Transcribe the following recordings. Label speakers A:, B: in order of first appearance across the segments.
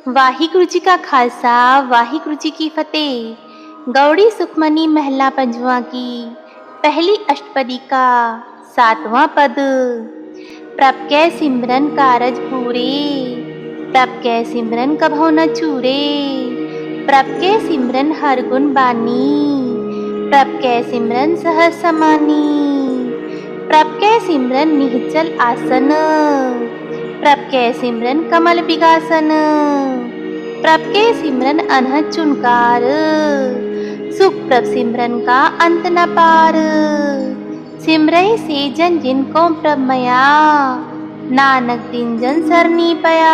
A: वाहिगुरु जी का खालसा वाहिगुरु जी की फतेह। गौड़ी सुखमनी महला पंजवा की पहली अष्टपदी का सातवां पद। प्रभ कै सिमरन कारज पूरे, प्रभ कै सिमरन कभो न चूरे। प्रभ कै सिमरन हर गुण बानी, प्रभ कै सिमरन सहज समानी। प्रभ कै सिमरन निहचल आसन, प्रभ कै सिमरन कमल बिगासन। प्रभ कै सिमरन अनहद चुनकार, सुख प्रभ सिमरन का अंत न पार। सिमरहि से जन जिनको प्रभ मया, नानक दिन जन सरनी पया।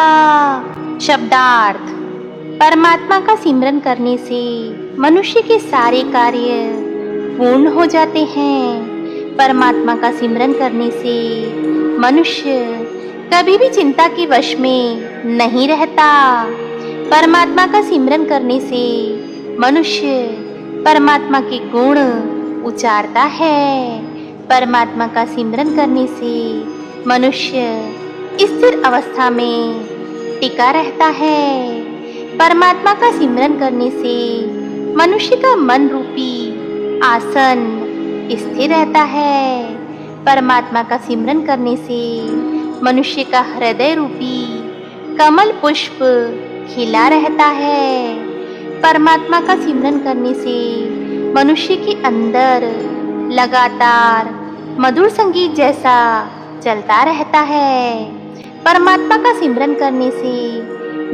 A: शब्दार्थ। परमात्मा का सिमरन करने से मनुष्य के सारे कार्य पूर्ण हो जाते हैं। परमात्मा का सिमरन करने से मनुष्य कभी भी चिंता के वश में नहीं रहता। परमात्मा का सिमरन करने से मनुष्य परमात्मा के गुण उचारता है। परमात्मा का सिमरन करने से मनुष्य स्थिर अवस्था में टिका रहता है। परमात्मा का सिमरन करने से मनुष्य का मन रूपी आसन स्थिर रहता है। परमात्मा का सिमरन करने से मनुष्य का हृदय रूपी कमल पुष्प खिला रहता है। परमात्मा का सिमरन करने से मनुष्य के अंदर लगातार मधुर संगीत जैसा चलता रहता है। परमात्मा का सिमरन करने से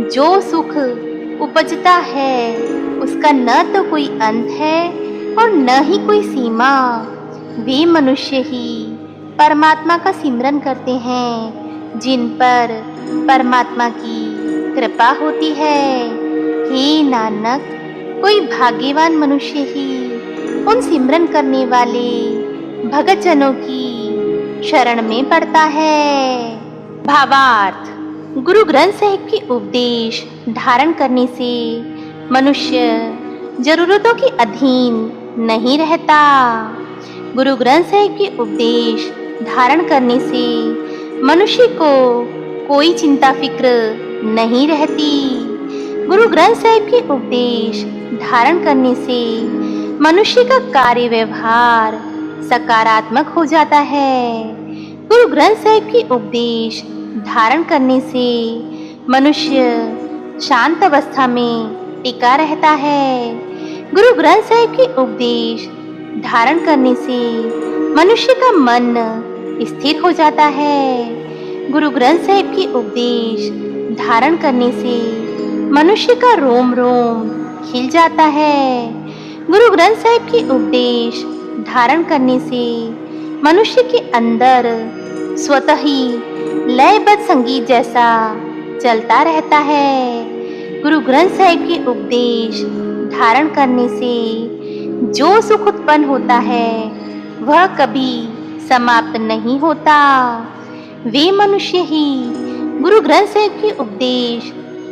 A: जो सुख उपजता है उसका न तो कोई अंत है और न ही कोई सीमा। वे मनुष्य ही परमात्मा का सिमरन करते हैं जिन पर परमात्मा की कृपा होती है। हे नानक, कोई भाग्यवान मनुष्य ही उन सिमरन करने वाले भगत जनों की शरण में पड़ता है। भावार्थ। गुरु ग्रंथ साहिब के उपदेश धारण करने से मनुष्य जरूरतों के अधीन नहीं रहता। गुरु ग्रंथ साहिब के उपदेश धारण करने से मनुष्य को कोई चिंता फिक्र नहीं रहती। गुरु ग्रंथ साहिब के उपदेश धारण करने से मनुष्य का कार्य व्यवहार सकारात्मक हो जाता है। गुरु ग्रंथ साहिब के उपदेश धारण करने से मनुष्य शांत अवस्था में टिका रहता है। गुरु ग्रंथ साहिब के उपदेश धारण करने से मनुष्य का मन स्थिर हो जाता है। गुरु ग्रंथ साहिब के उपदेश धारण करने से मनुष्य का रोम रोम खिल जाता है। गुरु ग्रंथ साहिब के उपदेश धारण करने से मनुष्य के अंदर स्वतः ही लयबद्ध संगीत जैसा चलता रहता है। गुरु ग्रंथ साहिब के उपदेश धारण करने से जो सुख उत्पन्न होता है वह कभी समाप्त नहीं होता। वे मनुष्य ही गुरु ग्रंथ साहिब के उपदेश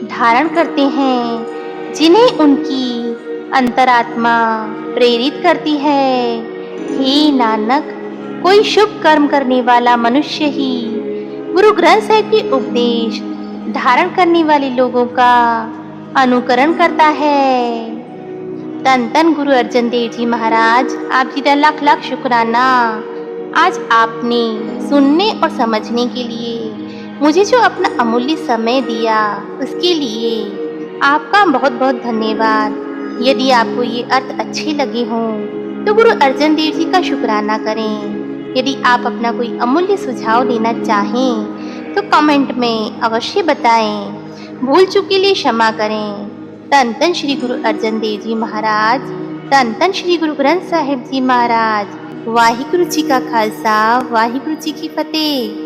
A: धारण करते हैं जिन्हें उनकी अंतरात्मा प्रेरित करती है। हे नानक, कोई शुभ कर्म करने वाला मनुष्य ही गुरु ग्रंथ साहिब के उपदेश धारण करने वाले लोगों का अनुकरण करता है। तन तन गुरु अर्जन देव जी महाराज, आप जी का लाख लाख शुक्राना। आज आपने सुनने और समझने के लिए मुझे जो अपना अमूल्य समय दिया उसके लिए आपका बहुत बहुत धन्यवाद। यदि आपको ये अर्थ अच्छे लगे हों तो गुरु अर्जन देव जी का शुक्राना करें। यदि आप अपना कोई अमूल्य सुझाव देना चाहें तो कमेंट में अवश्य बताएं। भूल चूक के लिए क्षमा करें। तन तन श्री गुरु अर्जन देव जी महाराज, तन तन श्री गुरु ग्रंथ साहिब जी महाराज। वाहिगुरु जी का खालसा वाहिगुरु जी की फतेह।